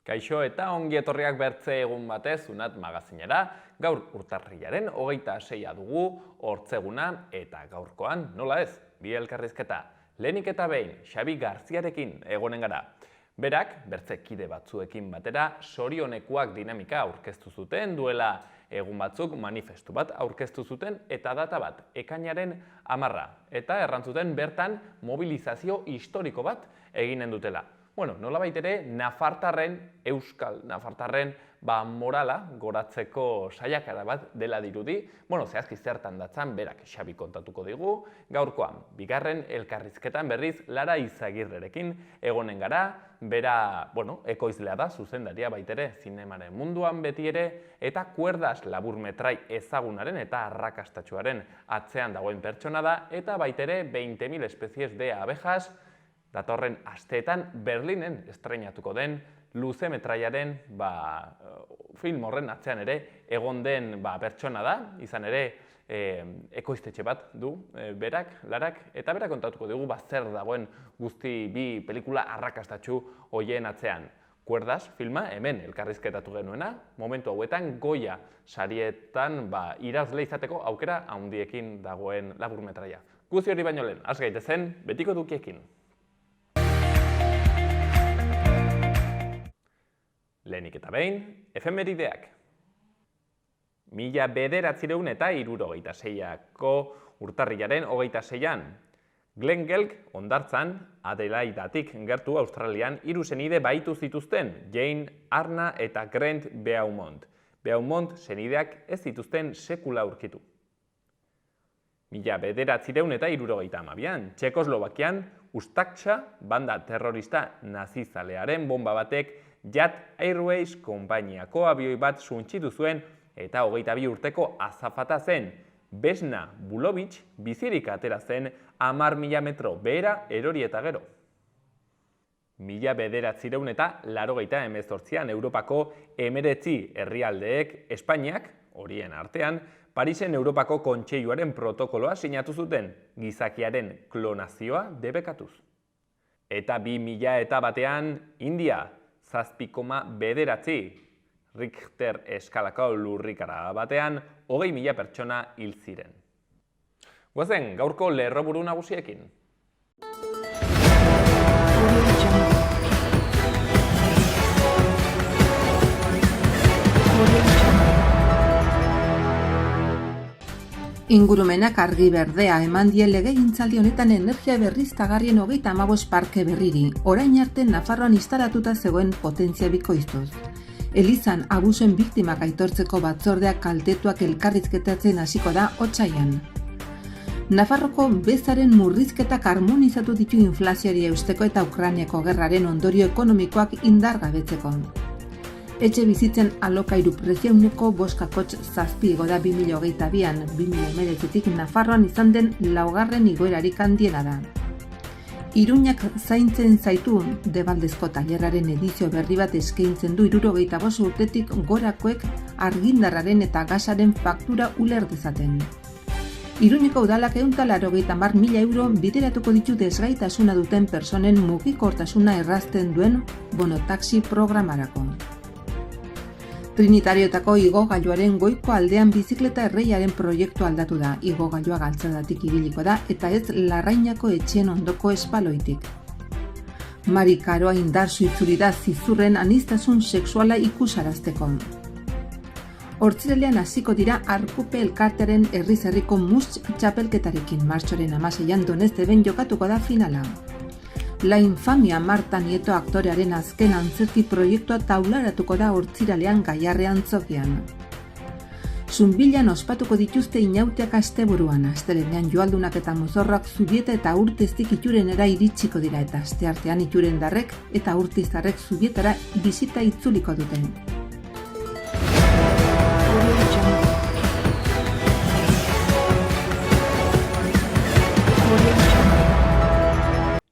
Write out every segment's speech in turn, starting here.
Kaixo eta ongi etorriak bertze egun batez Unat magazinera, gaur urtarrilaren 26 dugu, hortzeguna eta gaurkoan, nola ez, bi elkarrizketa. Lehenik eta behin, Xabi Garziarekin egonen gara. Berak, bertze kide batzuekin batera, sorionekuak dinamika aurkeztu zuten, duela egun batzuk manifestu bat aurkeztu zuten eta data bat, ekainaren 10. Eta errantzuten bertan mobilizazio historiko bat eginen dutela. Bueno, nolabait ere, Euskal Nafartarren morala goratzeko saiakera bat dela dirudi. Bueno, zehazki zertan datzan, berak Xabi kontatuko digu. Gaurkoan, bigarren elkarrizketan berriz Lara Izagirrerekin egonen gara. Bera, ekoizlea da, zuzendaria baitere, zinemaren munduan beti ere, eta kuerdas laburmetrai ezagunaren eta arrakastatsuaren atzean dagoen pertsona da, eta baitere 20.000 espezies de abejas, datorren asteetan Berlinen estreinatuko den luzemetraiaren film horren atzean ere egon den pertsona da, izan ere ekoiztetxe bat du berak, Larak, eta berak kontatuko dugu zer dagoen guzti bi pelikula arrakastatsu hoien atzean. Kuerdas filma hemen elkarrizketatu genuena, momentu hauetan Goya sarietan irazle izateko aukera handiekin dagoen laburmetraia. Guzti hori baino lehen, has gaitezen betiko dukiekin. Lehenik eta behin, efemerideak. 1976ko urtarrilaren 26an, Glen Gelg hondartzan, Adelaidatik gertu Australian, 3 senide bahitu zituzten, Jane, Arna eta Grant Beaumont. Beaumont senideak ez zituzten sekula aurkitu. 1972an, Txekoslovakian, Ustaktsa, banda terrorista nazizalearen bomba batek Jet Airways konpainiako abioi bat suntsitu zuen eta 22 urteko azafata zen. Vesna Bulovic bizirik atera zen 10.000 metro behera erori eta gero. 1988an Europako 19 herrialdeek Espainiak, horien artean, Parisen Europako Kontseiluaren protokoloa sinatu zuten, gizakiaren klonazioa debekatuz. Eta 2001an India, 7,9 Richter eskalako lurrikara batean 20.000 pertsona hil ziren. Goazen, gaurko lerroburu nagusiekin. Ingurumenak argi berdea eman die legegintzaldi honetan energia berriztagarrien 35 parke berriri, orain arte Nafarroan instalatuta zegoen potentzia bikoiztuz. Elizan abusuen biktimak aitortzeko batzordeak kaltetuak elkarrizketatzen hasiko da otsailean. Nafarroko bezaren murrizketak harmonizatu ditu inflazioari eusteko eta Ukrainiako gerraren ondorio ekonomikoak indargabetzeko. Etxe bizitzen alokairu preziouneko 5,7 igo da 2022an, 2019tik Nafarroan izan den 4. igoerarik handiena da. Iruñak zaintzen zaitu Debaldezko tailerraren edizio berri bat eskaintzen du 75 urtetik gorakoek argindarraren eta gasaren faktura uler dezaten. Iruñeko udalak 180.000 euro bideratuko ditu desgaitasuna duten personen mugikortasuna errazten duen bonotaxi programarako. Trinitarioetako igogailuaren goiko aldean bizikleta erreiaren proiektu aldatu da, igogailua galtzadatik ibiliko da eta ez Larrainako etxeen ondoko espaloitik. Mari Karoa indarsu itzuli da zizurren aniztasun sexuala ikusarazteko. Hortziralean hasiko dira Arkupe elkartearen herriz-herriko mus txapelketarekin, martxoaren 16an Donezteben jokatuko da finala. La infamia Marta Nieto aktorearen azken antzerki proiektua taularatuko da Hortziralean Gaiarrean antzokian. Zunbilan ospatuko dituzte inauteak asteburuan, astelehenean joaldunak eta mozorrak Zubieta eta Urteztik Iturenera iritsiko dira eta asteartean Iturendarrek eta Urtizarrek Zubietara bisita itzuliko duten.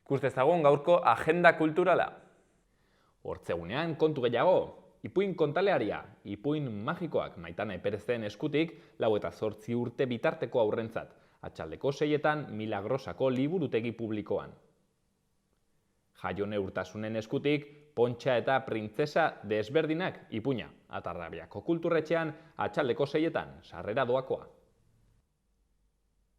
Ikus dezagun gaurko agenda kulturala. Hortzegunean kontu gehiago, ipuin kontalearia, ipuin magikoak Maitana Eperezen eskutik 4 urte bitarteko aurrentzat, atxaldeko 6etan Milagrosako liburutegi publikoan. Jaione Urtasunen eskutik pontxa eta printzesa desberdinak ipuina. Atarrabiako kulturretxean atxaldeko 6etan, sarrera doakoa.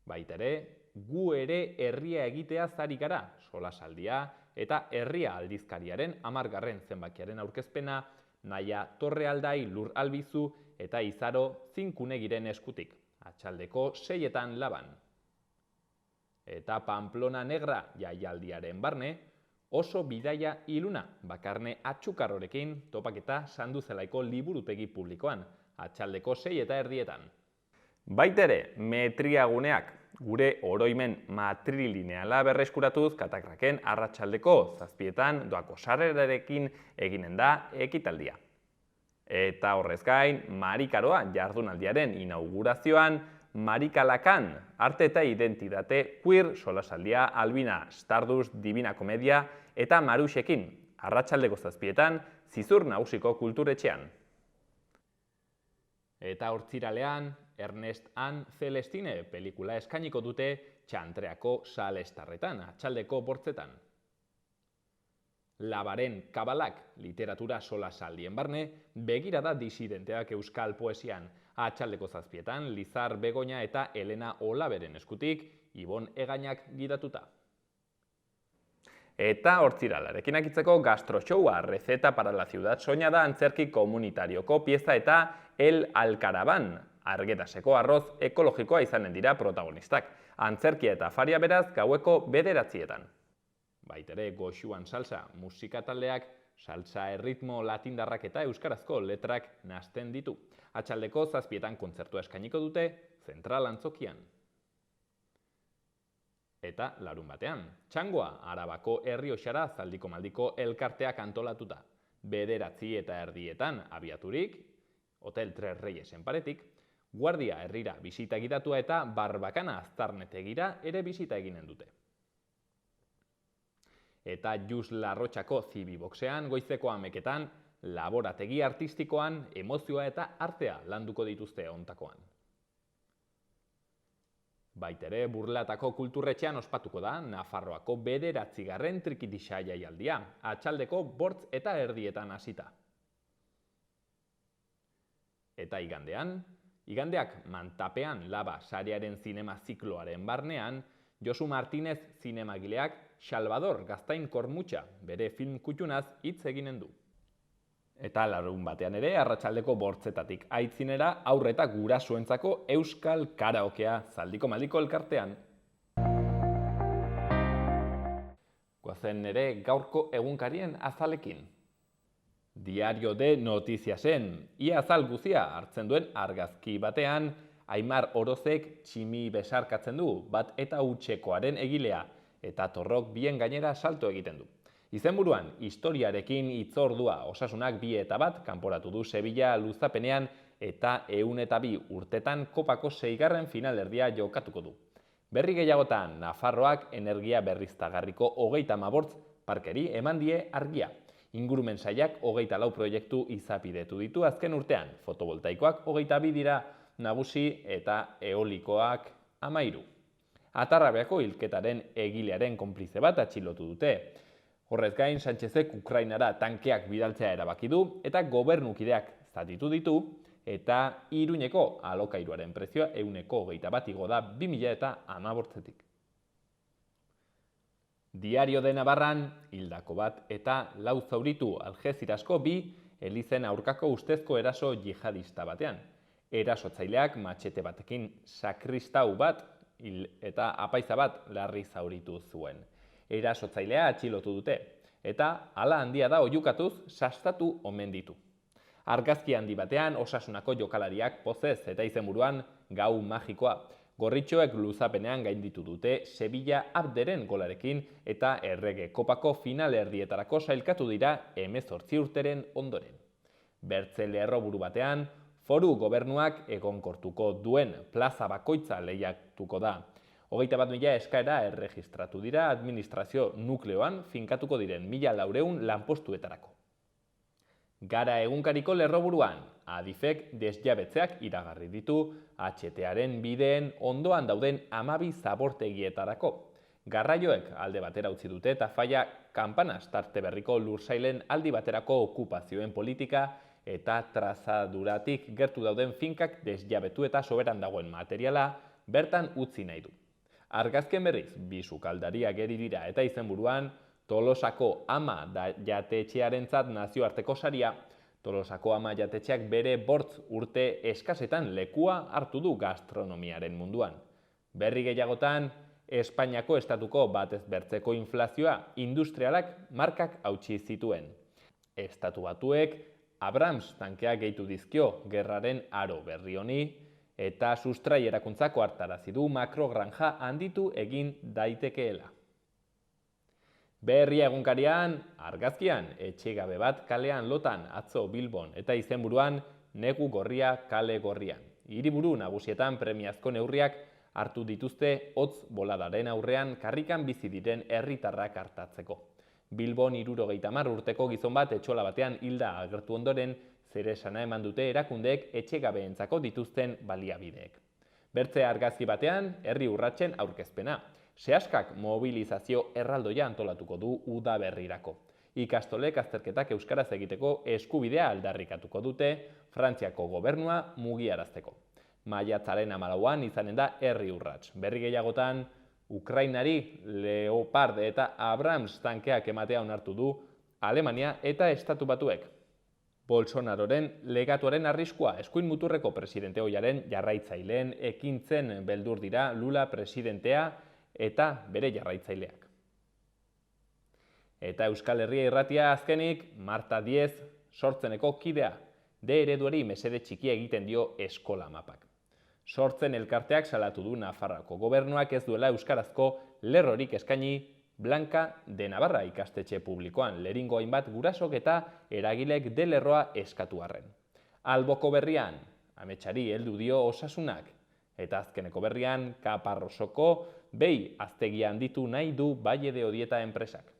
Baitere, gu ere herria egitea zari gara, solasaldia eta herria aldizkariaren 10. zenbakiaren aurkezpena, Naia Torrealdai Lur Albizu eta Izaro Zinkunegiren eskutik, atxaldeko 6etan Laban. Eta Pamplona Negra jaialdiaren barne, oso bidaia iluna bakarne atxukarrorekin topaketa Sanduzelaiko liburutegi publikoan, atxaldeko 6:30. Baitere, metriaguneak, gure oroimen matrilineala berreskuratuz Katakraken arratsaldeko 7etan doako sarrerarekin eginen da ekitaldia. Eta horrez gain, Marikaroa jardunaldiaren inaugurazioan, Marikalakan arte eta identitate queer solasaldia Albina Stardust Divina Komedia eta Maruxekin arratsaldeko 7etan Zizur Nagusiko kulturetxean. Eta hortziralean, Ernest Ann Celestine pelikula eskainiko dute Txantreako Salestarretan, atxaldeko 8etan. Labaren Kabalak literatura solasaldien barne, begirada disidenteak euskal poesian, atxaldeko 7etan Lizar Begoña eta Elena Olaberen eskutik, Ibon Egainak gidatuta. Eta hortziralarekin akitzeko gastroshowa Receta para la Ciudad Soñada antzerki komunitarioko pieza eta El Alcaraván, Argetaseko arroz ekologikoa izanen dira protagonistak, antzerkia eta afaria beraz gaueko 9:00. Baitere Goxuan Salsa musika taldeak salsa erritmo latindarrak eta euskarazko letrak nahasten ditu. Atxaldeko 7etan kontzertua eskainiko dute Zentral Antzokian. Eta larunbatean, Txangoa Arabako Errioxara Zaldiko Maldiko elkarteak antolatuta. 9:30 abiaturik, Hotel Tres Reyesen paretik, Guardia Herrira bisita gidatua eta Barbakana Aztarnetegira ere bisita eginen dute. Eta Jus Larrotxako Zibiboxean goizeko 11:00 laborategi artistikoan emozioa eta artea landuko dituzte ontakoan. Baitere Burlatako kulturretxean ospatuko da Nafarroako 9. trikitixa jaialdia, atxaldeko 8:30 hasita. Eta igandeak Mantapean Laba sarearen zinema zikloaren barnean, Josu Martinez zinemagileak Salvador Gaztain Kormutxa bere film kutxunaz hitz eginen du. Eta larunbatean ere, arratsaldeko 8:00 aitzinera haur eta gurasoentzako euskal karaokea Zaldiko Maldiko elkartean. Goazen ere gaurko egunkarien azalekin. Diario de Notiziasen, ia azal guzia hartzen duen argazki batean, Aimar Orozek tximi besarkatzen du, bat eta hutsekoaren egilea, eta torrok bien gainera salto egiten du. Izenburuan, historiarekin hitzordua Osasunak 2-1 kanporatu du Sevilla luzapenean eta 102 urtetan kopako 6. finalerdia jokatuko du. Berri gehiagotan, Nafarroak energia berriztagarriko 35 parkeri eman die argia. Ingurumen sailak 24 proiektu izapidetu ditu azken urtean, fotovoltaikoak 22 dira nagusi eta eolikoak 13. Atarrabeako hilketaren egilearen konplize bat atxilotu dute. Horrez gain, Sánchezek Ukrainara tankeak bidaltzea erabaki du eta gobernukideak zatitu ditu eta Iruñeko alokairuaren prezioa 121 igo da 2018tik. Diario de Navarran, hildako bat eta 4 zauritu Algezirasko 2 elizen aurkako ustezko eraso jihadista batean. Erasotzaileak matxete batekin sakristau bat eta apaiza bat larri zauritu zuen. Erasotzailea atxilotu dute, eta hala handia da oihukatuz sastatu omen ditu. Argazki handi batean Osasunako jokalariak pozez eta izenburuan gau magikoa. Gorritxoek luzapenean gainditu dute Sevilla Abderen golarekin eta Errege Kopako finalerdietarako sailkatu dira 18 urteren ondoren. Bertze lerroburu batean, foru gobernuak egonkortuko duen plaza bakoitza lehiatuko da. 21.000 eskaera erregistratu dira administrazio nukleoan finkatuko diren 1.400 lanpostuetarako. Gara egunkariko lerroburuan, Adifek desjabetzeak iragarri ditu HTaren bideen ondoan dauden 12 zabortegietarako. Garraioek alde batera utzi dute eta faia Campanas tarte berriko lursailen aldi baterako okupazioen politika eta trazaduratik gertu dauden finkak desjabetu eta soberan dagoen materiala bertan utzi nahi du. Argazkien berriz, bi sukaldaria geri dira eta izenburuan Tolosako Ama jatetxearentzat nazioarteko saria. Tolosako Ama jatetxeak bere 5 urte eskasetan lekua hartu du gastronomiaren munduan. Berri gehiagotan, Espainiako estatuko batez bertzeko inflazioa industrialak markak hautsi zituen. Estatu Batuek Abrams tankeak gehitu dizkio gerraren aro berri honi eta sustrai erakuntzako hartarazi du makrogranja handitu egin daitekeela. Berria egunkarian, argazkian, etxegabe bat kalean lotan atzo Bilbon eta izenburuan negu gorria kale gorrian. Hiriburu nagusietan premiazko neurriak hartu dituzte hotz boladaren aurrean karrikan bizi diren herritarrak artatzeko. Bilbon 70 urteko gizon bat etxola batean hilda agertu ondoren, zeresana eman dute erakundeek etxegabeentzako dituzten baliabideek. Bertze argazki batean, herri urratsen aurkezpena. Seaskak mobilizazio erraldoia antolatuko du udaberrirako. Ikastolek azterketak euskaraz egiteko eskubidea aldarrikatuko dute Frantziako gobernua mugiarazteko. Maiatzaren 14an izanen da herri urrats. Berri gehiagotan, Ukrainari Leopard eta Abrams tankeak ematea onartu du Alemania eta Estatu Batuek. Bolsonaroren legatuaren arriskua eskuin muturreko presidente ohiaren jarraitzaileen ekintzen beldur dira Lula presidentea eta bere jarraitzaileak. Eta Euskal Herria Irratia azkenik, Marta Diez sortzeneko kidea, D ereduari mesede txikia egiten dio eskola mapak. Sortzen elkarteak salatu du Nafarroako gobernuak ez duela euskarazko lerrorik eskaini Blanca de Navarra ikastetxe publikoan leringo hainbat gurasok eta eragilek de lerroa eskatu arren. Alboko berrian, ametsari heldu dio osasunak, eta azkeneko berrian Kaparrosoko behi aztegia handitu nahi du Valle de Odieta enpresak.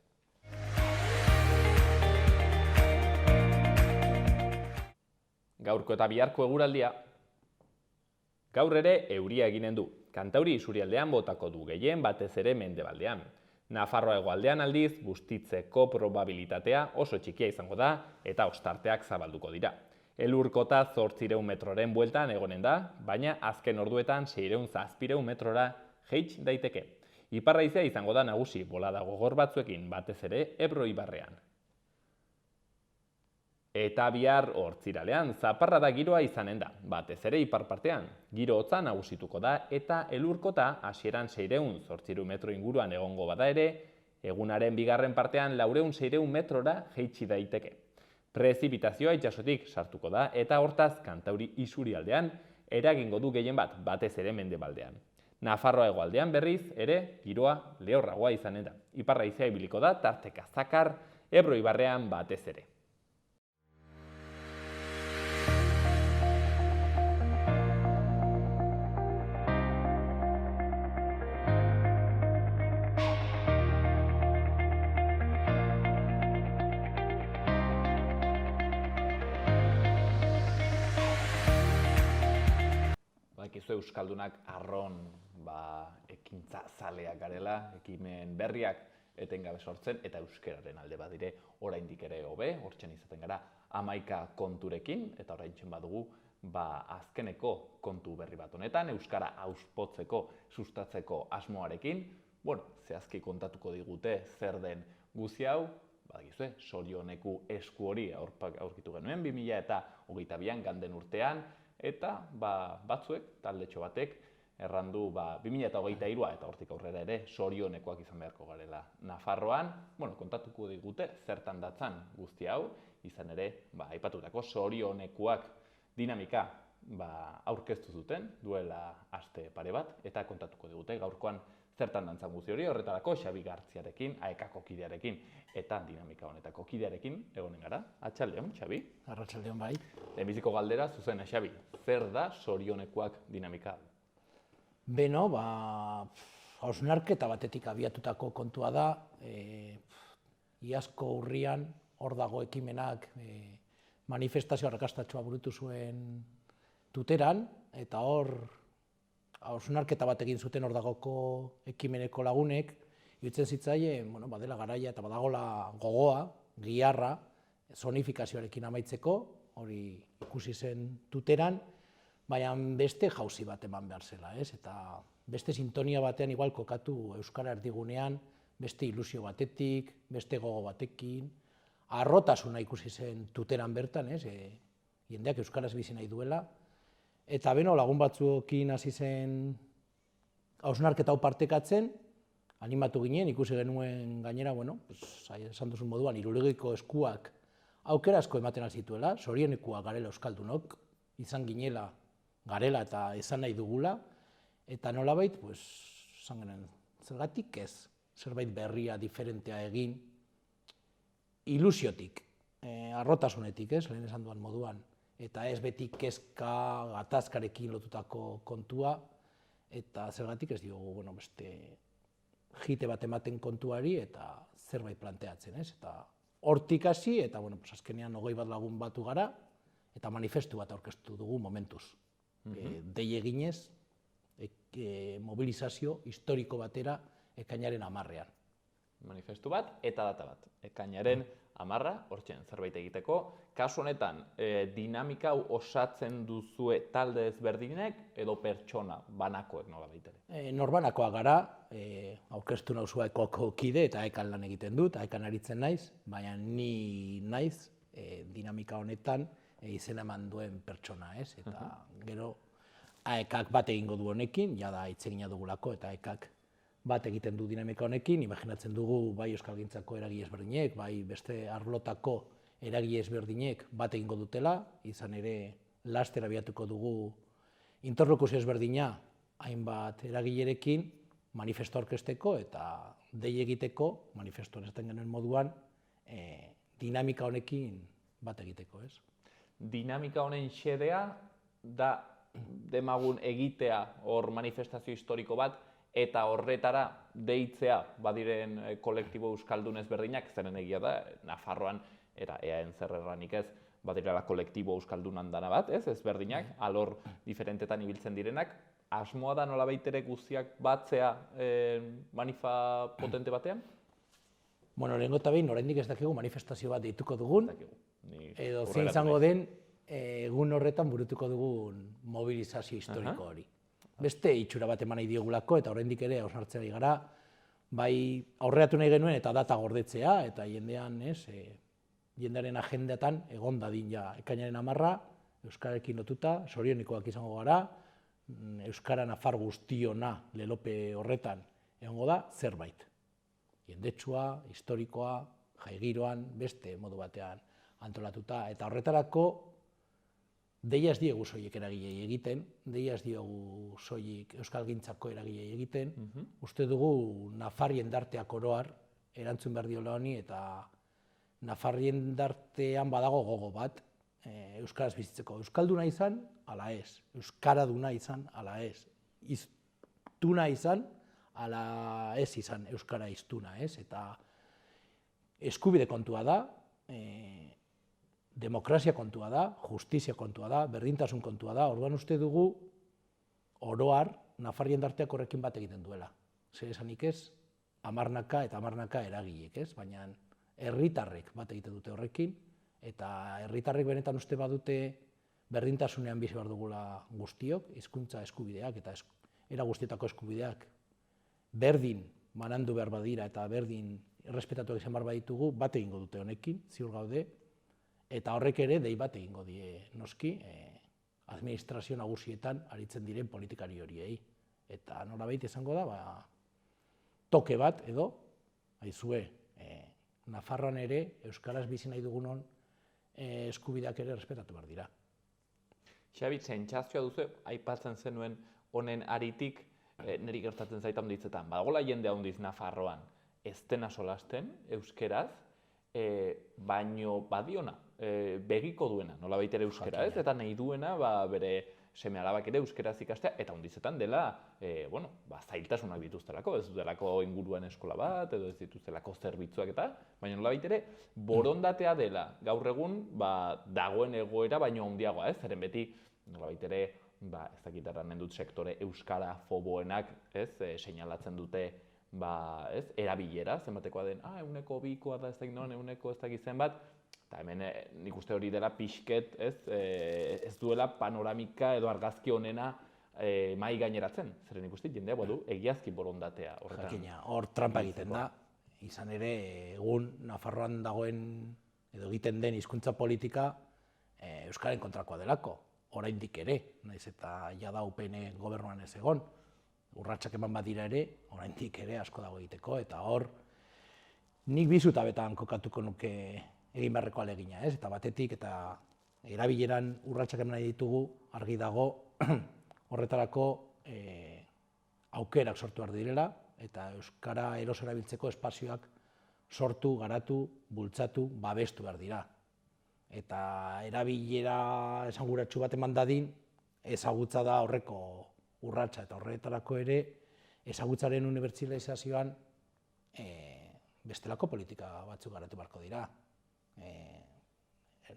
Gaurko eta biharko eguraldia. Gaur ere euria eginen du. Kantauri isurialdean botako du gehien batez ere mendebaldean. Nafarroa hegoaldean aldiz, bustitzeko probabilitatea oso txikia izango da eta ostarteak zabalduko dira. Elurkota 800 metroren bueltan egonen da, baina azken orduetan 600-700 metrora jaits daiteke. Iparraizea izango da nagusi bolada gogor batzuekin batez ere Ebro ibarrean. Eta bihar hortziralean zaparrada giroa izanen da, batez ere ipar partean. Giro hotza nagusituko da eta elurkota hasieran 600-800 metro inguruan egongo bada ere, egunaren bigarren partean 400-600 metrora jaitsi daiteke. Prezipitazioa itsasotik sartuko da eta hortaz Kantauri isurialdean eragingo du gehien bat, batez ere mendebaldean. Nafarroa hegoaldean berriz ere giroa lehorragoa izanen da. Iparra haizea ibiliko da tarteka zakar Ebro ibarrean batez ere. Euskaldunak arron ekintza zaleak garela, ekimen berriak etengabe sortzen eta euskeraren alde badire oraindik ere hobe, hortzen izaten gara 11 konturekin eta oraintzen badugu azkeneko kontu berri bat honetan, euskara auspotzeko, sustatzeko asmoarekin, zehazki kontatuko digute zer den guzi hau, badakizue, Sorioneku esku hori aurkitu genuen 2022an ganden urtean, eta batzuek, taldetxo batek, errandu 2023a eta hortik aurrera ere Sorionekoak izan beharko garela Nafarroan. Kontatuko digute zertan datzan guzti hau, izan ere, aipatutako Sorionekuak dinamika aurkeztu zuten, duela aste pare bat, eta kontatuko digute gaurkoan zertan dantzan guzti hori, horretarako Xabi Gartziarekin, AEKako kidearekin eta dinamika honetako kidearekin egonen gara. Atxaldeon, Xabi? Arratsaldeon bai. Lehenbiziko galdera, zuzena, Xabi, zer da Sorionekuak dinamika? Beno, hausnarketa batetik abiatutako kontua da, iazko urrian hor dago ekimenak manifestazio arrakastatxoa burutu zuen Tuteran, eta hor hausnarketa bat egin zuten hor dagoko ekimeneko lagunek, iruditzen zitzaien, bueno, badela garaia eta badagola gogoa, giharra, zonifikazioarekin amaitzeko, hori ikusi zen tuteran, baina beste jauzi bat eman behar zela, ez? Eta beste sintonia batean igual kokatu euskara erdigunean, beste ilusio batetik, beste gogo batekin, harrotasuna ikusi zen tuteran bertan, ez? Jendeak euskaraz bizi nahi duela, eta beno lagun batzuekin hasi zen hausnarketa hau partekatzen, animatu ginen, ikusi genuen gainera, bueno, esan duzun moduan, 70ko eskuak aukera asko ematen zituela, zorionekua garela euskaldunok, izan ginela garela eta esan nahi dugula, eta nolabait, esan genuen, zergatik ez, zerbait berria, diferentea egin, ilusiotik, harrotasunetik, ez, lehen esan duan moduan, eta ez beti kezka, gatazkarekin lotutako kontua, eta zergatik ez diogu, bueno, beste jite bat ematen kontuari eta zerbait planteatzen, ez? Eta hortik hasi, eta bueno, azkenean 20 lagun batu gara, eta manifestu bat aurkeztu dugu momentuz. Dei eginez, mobilizazio historiko batera ekainaren 10ean. Manifestu bat eta data bat. Ekainaren 10, hortzen zerbait egiteko. Kasu honetan, dinamika hau osatzen duzue talde ezberdinek edo pertsona banakoek nola baitere? Norbanakoa gara, aurkeztu nauzua ekoko kide eta ekan lan egiten dut, ekan aritzen naiz, baina ni naiz dinamika honetan izena eman duen pertsona, ez? Eta gero aekak bat egingo du honekin, jada hitz egina dugulako eta aekak bat egiten du dinamika honekin, imaginatzen dugu bai euskalgintzako eragile ezberdinek, bai beste arlotako eragile ezberdinek bat egingo dutela, izan ere laster abiatuko dugu interlokuzio ezberdina hainbat eragilerekin manifesto aurkezteko eta dei egiteko, manifesto esaten genuen moduan, dinamika honekin bat egiteko, ez? Dinamika honen xedea da demagun egitea hor manifestazio historiko bat, eta horretara deitzea badiren kolektibo euskaldun ezberdinak, zeren egia da, Nafarroan, eta eaen zer erranik ez, badirela kolektibo euskaldun handana bat, ez, ezberdinak, alor diferentetan ibiltzen direnak, asmoa da nolabait ere guztiak batzea manifa potente batean? Bueno, lehenengo eta behin, oraindik ez dakigu manifestazio bat deituko dugun, edo zein izango den egun horretan burutuko dugun mobilizazio historiko hori. Beste itxura bat eman nahi diogulako eta oraindik ere hausnartzen ari gara, bai aurreratu nahi genuen eta data gordetzea, eta jendean, jendearen agendatan egon dadin ja ekainaren 10, euskararekin lotuta, zorionekoak izango gara, euskara nafar guztiona lelope horretan egongo da zerbait. Jendetsua, historikoa, jaigiroan, beste modu batean antolatuta, eta horretarako deia ez diegu soilik eragilei egiten, deia ez diogu soilik euskalgintzako eragilei egiten, uste dugu Nafar jendarteak oroar erantzun behar diola honi, eta Nafar jendartean badago gogo bat, euskaraz bizitzeko. Euskalduna izan, ala ez. Euskaraduna izan, ala ez. Iztuna izan, ala ez izan euskara iztuna, ez? Eta eskubide kontua da, demokrazia kontua da, justizia kontua da, berdintasun kontua da, orduan uste dugu oroar Nafar jendarteak horrekin bat egiten duela. Zer esanik ez, 10 eta 10 eragilek, ez? Baina herritarrek bat egiten dute horrekin, eta herritarrek benetan uste badute berdintasunean bizi behar dugula guztiok, hizkuntza eskubideak eta era guztietako eskubideak berdin banandu behar badira eta berdin errespetatuak izan behar baditugu, bat egingo dute honekin, ziur gaude, eta horrek ere dei bat egingo die noski administrazio nagusietan aritzen diren politikari horiei. Eta nolabait izango da, toke bat edo, aizue, Nafarroan ere euskaraz bizi nahi dugunon eskubideak ere errespetatu behar dira. Xabi, sentsazioa duzu, aipatzen zenuen honen aritik, niri gertatzen zaita handitzetan, badagola jende handiz Nafarroan ez dena solasten euskeraz, baino badiona, begiko duena, nolabait ere euskera, ez? Eta nahi duena bere seme alabak ere euskeraz ikastea, eta handizetan dela, zailtasunak dituztelako, ez dutelako inguruan eskola bat, edo ez dituztelako zerbitzuak eta, baina nolabait ere borondatea dela, gaur egun dagoen egoera baino handiagoa, ez? Zeren beti, nolabait ere, ez dakit erranen dut sektore euskara foboenak, ez? Seinalatzen dute erabilera, zenbatekoa den, euneko bikoa da ez dakit non, euneko ez dakit zenbat, eta hemen nik uste hori dela pixket, ez duela panoramika edo argazki honena mai gaineratzen, zeren ikusten jendea badu egiazki borondatea horretan. Jakina, hor trampa egiten da, izan ere egun Nafarroan dagoen edo egiten den hizkuntza politika Euskaren kontrakoa delako, oraindik ere, naiz eta jada UPN gobernuan ez egon, urratsak eman badira ere, oraindik ere asko dago egiteko, eta hor nik bi zutabetan kokatuko nuke egin beharreko ahalegina, ez? Eta batetik eta erabileran urratsak eman nahi ditugu, argi dago horretarako aukerak sortu behar direla, eta euskara eroso erabiltzeko espazioak sortu, garatu, bultzatu, babestu behar dira. Eta erabilera esanguratsu bat eman dadin, ezagutza da horreko urratsa, eta horretarako ere ezagutzaren unibertsalizazioan bestelako politika batzuk garatu beharko dira.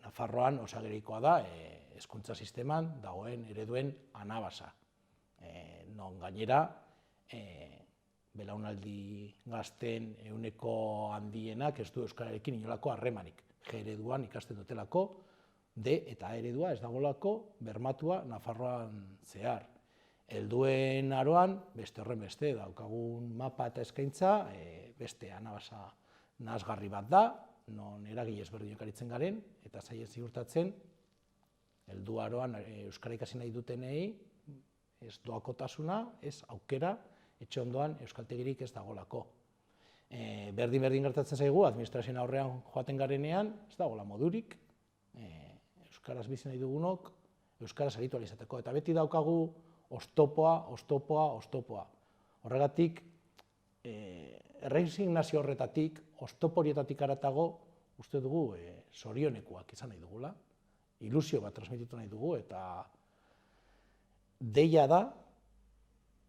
Nafarroan osagerikoa da hezkuntza sisteman dagoen ereduen anabasa. Non gainera belaunaldi gazten ehuneko handienak ez du euskararekin inolako harremanik. G ereduan ikasten dutelako, D eta eredua ez dagolako bermatua Nafarroan zehar. Helduen aroan, beste horren beste, daukagun mapa eta eskaintza, beste anabasa nahasgarri bat da, non eragile ezberdinak aritzen garen, eta zaila ziurtatzen, heldu aroan euskara ikasi nahi dutenei, ez doakotasuna, ez aukera, etxe ondoan euskaltegirik ez dagolako. Berdin gertatzen zaigu, administrazioen aurrean joaten garenean, ez dagoela modurik, euskaraz bizi nahi dugunok, euskaraz aritu ahal izateko, eta beti daukagu oztopoa. Horregatik, erresignazio horretatik, oztopo horietatik haratago, uste dugu zorionekoak izan nahi dugula, ilusio bat transmititu nahi dugu, eta deia da,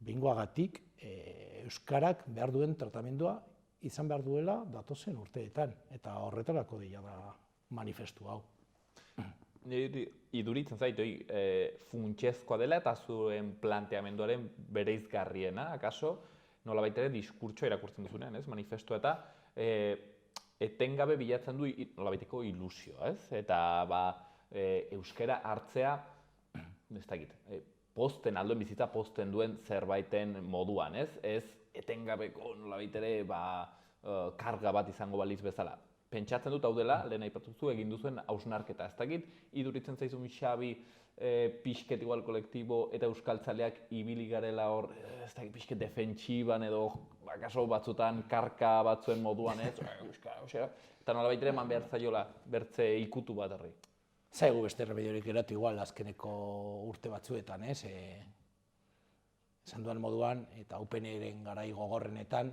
behingoagatik, euskarak behar duen tratamendua izan behar duela datozen urteetan, eta horretarako deia da manifestu hau. Iduritzen zait, funtsezkoa dela eta zuen planteamenduaren bereizgarriena, akaso, nolabait ere diskurtsoa irakurtzen duzunean, ez, manifestua eta etengabe bilatzen du nolabaiteko ilusioa, ez, eta euskara hartzea, ez dakit, aldoen bizitza posten duen zerbaiten moduan, ez etengabeko nolabait ere karga bat izango baliz bezala. Pentsatzen dut hau dela, lehen aipatuzu egin duzuen hausnarketa, ez dakit, iduritzen zaizun Xabi pixket igual kolektibo eta euskaltzaleak ibili garela hor, ez dakit, pixket defentsiban edo akaso batzutan karka batzuen moduan, ez, eta nolabait ere eman behar zaiola bertze ikutu bat herri. Zaigu beste erremediorik geratu igual azkeneko urte batzuetan, ez, esan duan moduan, eta UPN-ren garai gogorrenetan,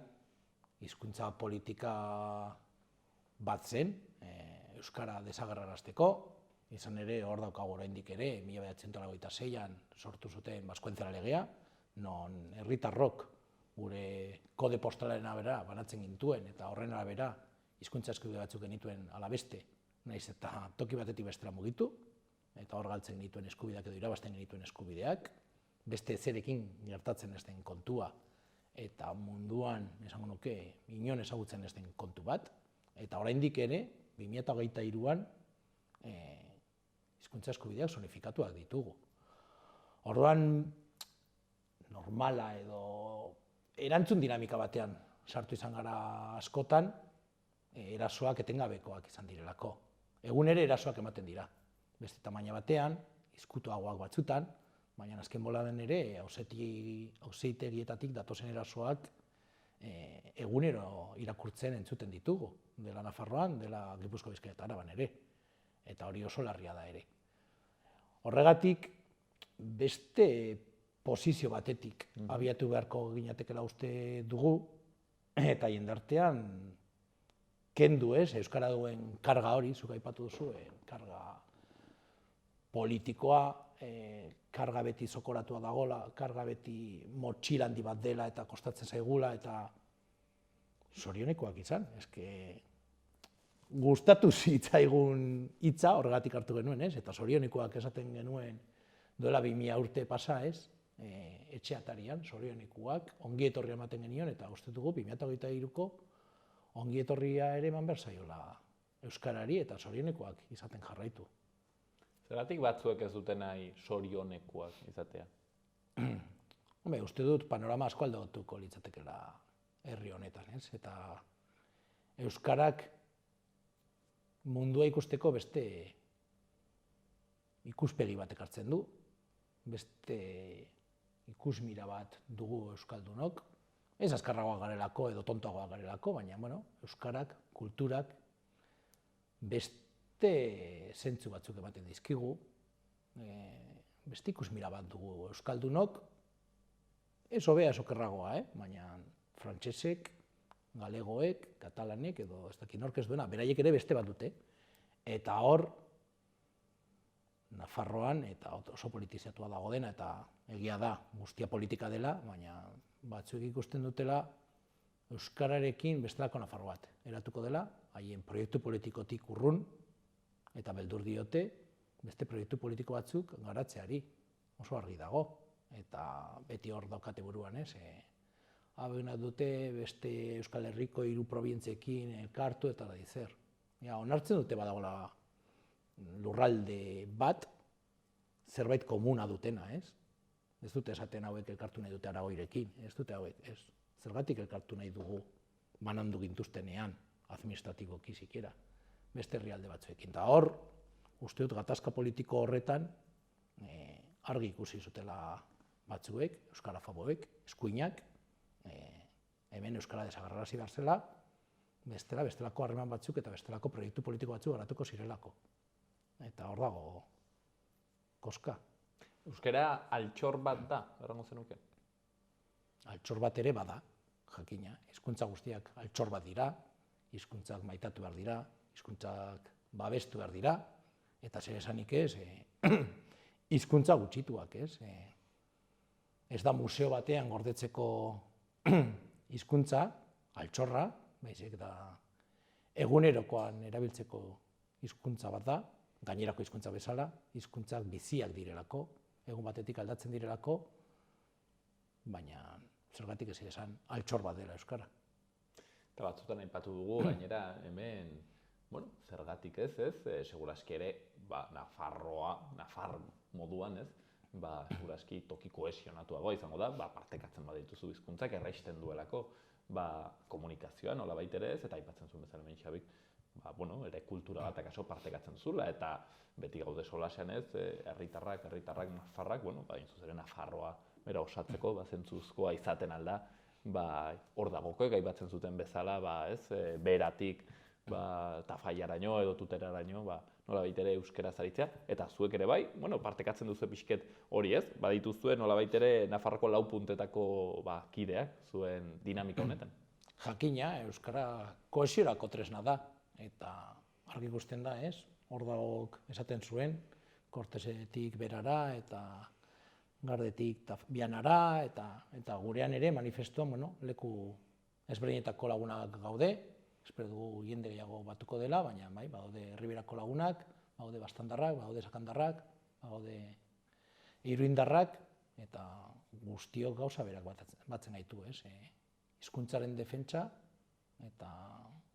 hizkuntza politika bat zen, euskara desagerrarazteko, izan ere hor daukagu oraindik ere, 1986an sortu zuten Baskuentzara legea, non herritarrok gure kode postalaren arabera banatzen gintuen, eta horren arabera hizkuntza eskubide batzuk genituen ala beste, naiz eta toki batetik bestera mugitu, eta hor galtzen genituen eskubideak edo irabazten genituen eskubideak, beste zerekin gertatzen ez den kontua, eta munduan, esango nuke, inon ezagutzen ez den kontu bat, eta oraindik ere, 2023an hizkuntza eskubideak zonifikatuak ditugu. Orduan, normala edo erantzun dinamika batean sartu izan gara askotan, erasoak etengabekoak izan direlako. Egun ere erasoak ematen dira. Beste tamaina batean, izkutuagoak batzutan, baina azken boladen ere, auzitegietatik datozen erasoak egunero irakurtzen entzuten ditugu, dela Nafarroan, dela Gipuzkoa, Bizkaia eta Araban ere, eta hori oso larria da ere. Horregatik, beste posizio batetik abiatu beharko ginatekela uste dugu, eta jendartean kendu ez, euskara duen karga hori, zuk aipatu duzu, karga politikoa, karga beti zokoratua dagola, karga beti motxila handi bat dela eta kostatzen zaigula, eta zorionekoak izan. Gustatu zitzaigun hitza, horregatik hartu genuen, ez? Eta zorionekoak esaten genuen duela 2000 urte pasa, ez? etxe atarian, sorionekuak, ongi etorria ematen genion, eta uste dugu 2023ko ongi etorria ere eman behar zaiola euskarari eta sorionekoak izaten jarraitu. Zergatik batzuek ez duten nahi sorionekoak izatea? Hombre, uste dut panorama asko aldatuko litzatekeela herri honetan, ez? Eta euskarak mundua ikusteko beste ikuspegi bat ekartzen du, beste ikusmira bat dugu euskaldunok, ez azkarragoak garelako edo tontoagoak garelako, baina, bueno, euskarak, kulturak, beste zentzu batzuk ematen dizkigu, beste ikusmira bat dugu euskaldunok, ez hobea ez okerragoa, baina frantsesek, galegoek, katalanek edo ez dakit nork ez duena, beraiek ere beste bat dute. Eta hor, Nafarroan eta oso politizatua dago dena, eta egia da, guztia politika dela, baina batzuk ikusten dutela euskararekin bestelako Nafarro bat eratuko dela, haien proiektu politikotik urrun, eta beldur diote beste proiektu politiko batzuk garatzeari, oso argi dago, eta beti hor daukate buruan, ez? Habena dute beste Euskal Herriko 3 probintziekin elkartu eta da zer. Onartzen dute badagoela lurralde bat, zerbait komuna dutena, ez? Ez dute esaten hauek elkartu nahi dute Aragoirekin, ez dute hauek, ez. Zergatik elkartu nahi dugu banandu gintuztenean, administratiboki sikiera, beste herrialde batzuekin. Eta hor, uste dut gatazka politiko horretan, argi ikusi zutela batzuek, euskarafoboek, eskuinak, hemen euskara desagerrarazi behar zela, bestelako harreman batzuk eta bestelako proiektu politiko batzuk garatuko zirelako. Eta hor dago koska. Euskara altxor bat da, errango zenuke? Altxor bat ere bada, jakina. Hizkuntza guztiak altxor bat dira, hizkuntzak maitatu behar dira, hizkuntzak babestu behar dira, eta zer esanik ez, hizkuntza gutxituak, ez? Ez da museo batean gordetzeko hizkuntza, altxorra, baizik da egunerokoan erabiltzeko hizkuntza bat da, gainerako hizkuntza bezala, hizkuntzak biziak direlako, egun batetik aldatzen direlako, baina zergatik ez esan altxor bat dela euskara. Eta batzutan aipatu dugu, gainera hemen, bueno, zergatik ez, seguraski ere, Nafar moduan ez, seguraski toki kohesionatuagoa izango da, partekatzen badituzu hizkuntzak erraisten duelako, komunikazioa nolabait ere ez, eta aipatzen zuen bezala hemen Xabik, ere kultura bat akaso partekatzen zula, eta beti gaude solasean ez, herritarrak, nafarrak, zuzeren Nafarroa bera osatzeko, zentzuzkoa izaten alda, hor dagokoek aipatzen zuten bezala, beratik, Tafallaraino edo Tuteraraino, nolabait ere euskara zaritzea, eta zuek ere bai, partekatzen duzu pixket hori ez, badituzue nolabait ere Nafarroko 4 puntetako kideak zuen dinamika honetan. Jakina, euskara kohesiorako tresna da, eta argi ikusten da ez, hor dagok esaten zuen, Kortesetik berara eta Gardetik Bianara, eta gurean ere manifestuan leku ezberdinetako lagunak gaude, espero dugu jende gehiago batuko dela, baina badaude Herriberako lagunak, badaude Bastandarrak, badaude Sakandarrak, badaude Iruindarrak, eta guztiok gauza berak batzen gaitu, ez? Hizkuntzaren defentsa eta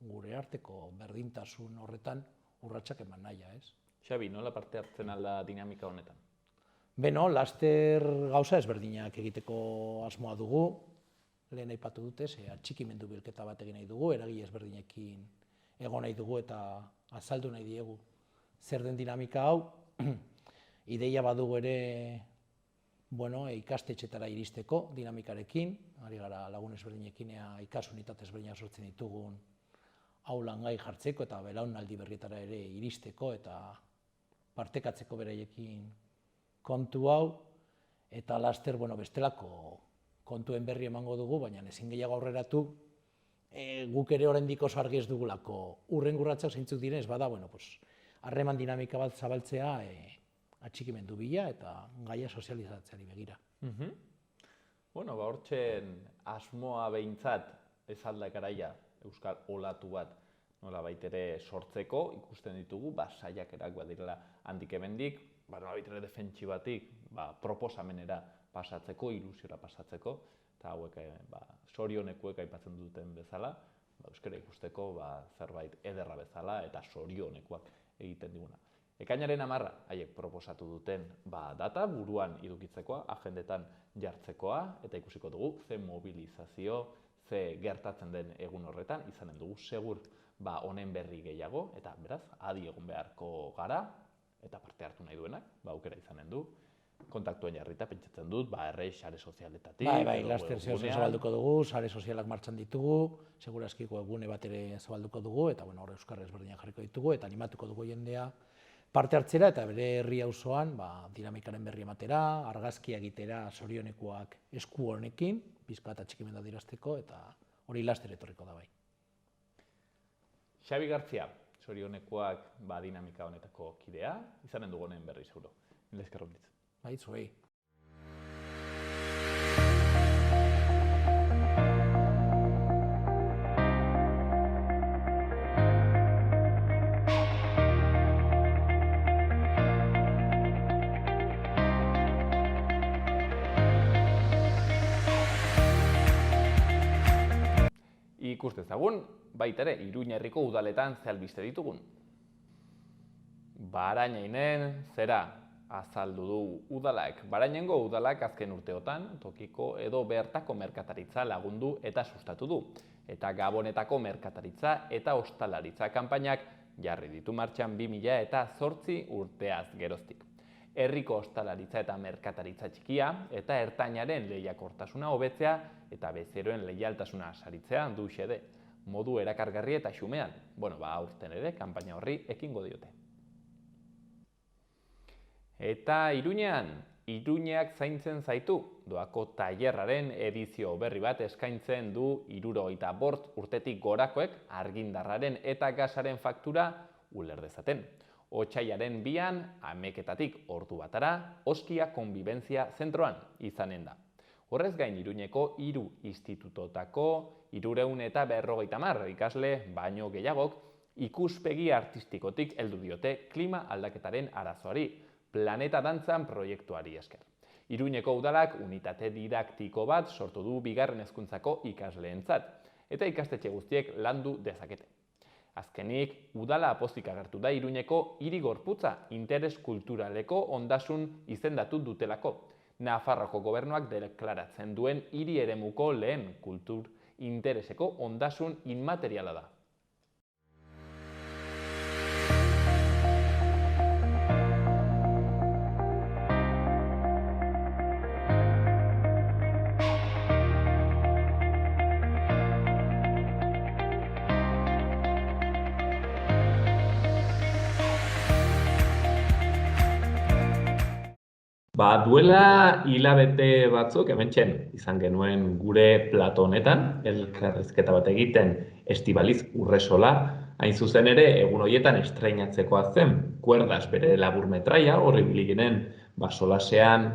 gure arteko berdintasun horretan urratsak eman nahia, ez? Xabi, nola parte hartzen alda dinamika honetan? Beno, laster gauza ezberdinak egiteko asmoa dugu, lehen aipatu dute, atxikimendu bilketa bat egin nahi dugu, eragile ezberdinekin egon nahi dugu eta azaldu nahi diegu zer den dinamika hau. Ideia badugu ere ikastetxetara iristeko dinamikarekin, ari gara lagun ezberdinekin ikasunitate ezberdinak sortzen ditugun aulan gai jartzeko eta belaunaldi berrietara ere iristeko eta partekatzeko beraiekin kontu hau, eta laster bestelako kontuen berri emango dugu, baina ezin gehiago aurreratu, guk ere oraindik oso argi ez dugulako hurrengo urratsak zeintzuk diren, ez bada, harreman dinamika bat zabaltzea atxikimendu bila eta gaia sozializatzeari begira. Hortzen asmoa behintzat ez alda garaia euskal olatu bat nolabait ere sortzeko, ikusten ditugu, saiakerak badirela handik hemendik, nolabait ere defentsibatik, proposamenera pasatzeko, ilusiora pasatzeko, eta hauek sorionekuek aipatzen duten bezala, euskara ikusteko zerbait ederra bezala eta sorionekoak egiten diguna. Ekainaren 10 haiek proposatu duten data buruan edukitzekoa, agendetan jartzekoa, eta ikusiko dugu ze mobilizazio, ze gertatzen den egun horretan, izanen dugu segur honen berri gehiago, eta beraz, adi egon beharko gara, eta parte hartu nahi duenak, aukera izanen du, kontaktuen jarrita pentsatzen dut, errei sare sozialetatik. Bai, laster zehozen zabalduko dugu, sare sozialak martxan ditugu, segurazki webgune bat ere zabalduko dugu, eta hor euskarri ezberdinak jarriko ditugu, eta animatuko dugu jendea parte hartzera, eta bere herri auzoan dinamikaren berri ematera, argazkia egitera sorionekoak esku honekin, pizka eta txikimenda dirazteko, eta hori laster etorriko da bai. Xabi Gartzia, sorionekoak dinamika honetako kidea, izanen dugunen berri seguro. Mila esker honitz. Bai, zuei. Ikus dezagun, baita ere, Iruña herriko udaletan ze albiste ditugun. Barainainen zera azaldu du udalak. Barainengo udalak azken urteotan tokiko edo bertako merkataritza lagundu eta sustatu du. Eta Gabonetako merkataritza eta ostalaritza kanpainak jarri ditu martxan 2008 urteaz geroztik. Herriko ostalaritza eta merkataritza txikia eta ertainaren lehiakortasuna hobetzea eta bezeroen leialtasuna saritzea du xede, modu erakargarri eta xumean. Aurten ere, kanpaina horri ekingo diote. Eta Iruñean, Iruñeak zaintzen zaitu, doako tailerraren edizio berri bat eskaintzen du 75 urtetik gorakoek argindarraren eta gasaren faktura uler dezaten. Otsailaren 2an, Ameketatik ordu batara, Oskia Konbibentzia Zentroan izanen da. Horrez gain Iruñeko 3 institutotako 350 ikasle baino gehiagok ikuspegi artistikotik heldu diote klima aldaketaren arazoari, Planeta Dantzan proiektuari esker. Iruñeko udalak unitate didaktiko bat sortu du 2. hezkuntzako ikasleentzat, eta ikastetxe guztiek landu dezakete. Azkenik, udala apozik agertu da Iruñeko hiri gorputza interes kulturaleko ondasun izendatu dutelako. Nafarroko gobernuak deklaratzen duen hiri eremuko lehen kultur intereseko ondasun inmateriala da. Duela hilabete batzuk, hementxen izan genuen gure plato honetan, elkarrizketa bat egiten Estibaliz Urresola, hain zuzen ere, egun horietan estreinatzekoa zen, Kuerdas bere laburmetraia, horri biliginen, solasean,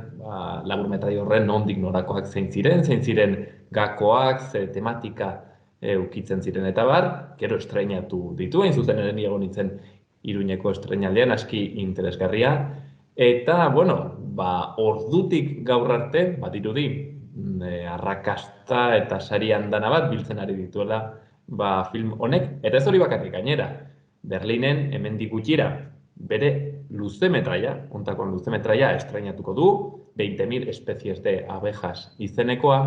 laburmetraia horren nondik norakoak zein ziren gakoak, ze tematika ukitzen ziren eta gero estreinatu ditu, hain zuzen ere egon nintzen Iruñeko estreinaldean, aski interesgarria, eta, ordutik gaur arte, dirudi, arrakasta eta sari handana bat biltzen ari dituela film honek, eta ez hori bakarrik gainera. Berlinen hemendik gutxira bere luzemetraia, kontakoan luzemetraia estreinatuko du, 20.000 especies de abejas izenekoa,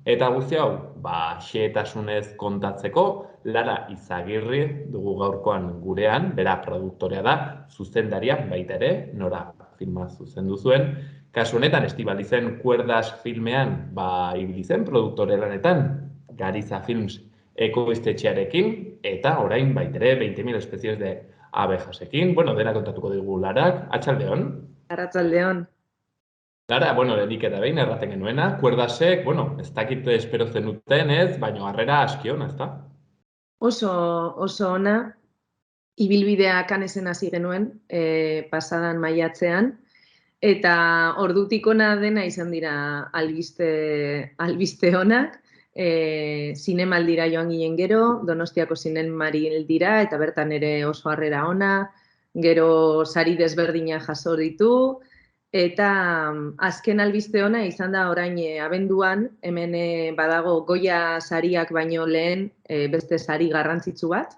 eta guzti hau, xehetasunez kontatzeko, Lara Izagirri dugu gaurkoan gurean, bera produktorea da, zuzendaria baita ere, nora filma zuzendu zuen. Kasu honetan, Estibalizen Kuerdas filmean ibili zen produktore lanetan, Gariza Films ekoiztetxearekin, eta orain baita ere 20.000 especies de abejasekin. Dena kontatuko digu Larak, atxaldeon. Arratsaldeon. Lara, lehenik eta behin erraten genuena, Kuerdasek, ez dakit espero zenuten ez, baina harrera aski ona, ezta? Oso ona, ibilbidea Canesen hasi genuen, pasadan maiatzean, eta ordutik ona dena izan dira albiste onak, zinemaldira joan ginen gero, Donostiako zinemaldira, eta bertan ere oso harrera ona, gero sari desberdina jaso ditu, eta azken albiste ona izan da orain abenduan, hemen badago Goya sariak baino lehen beste sari garrantzitsu bat,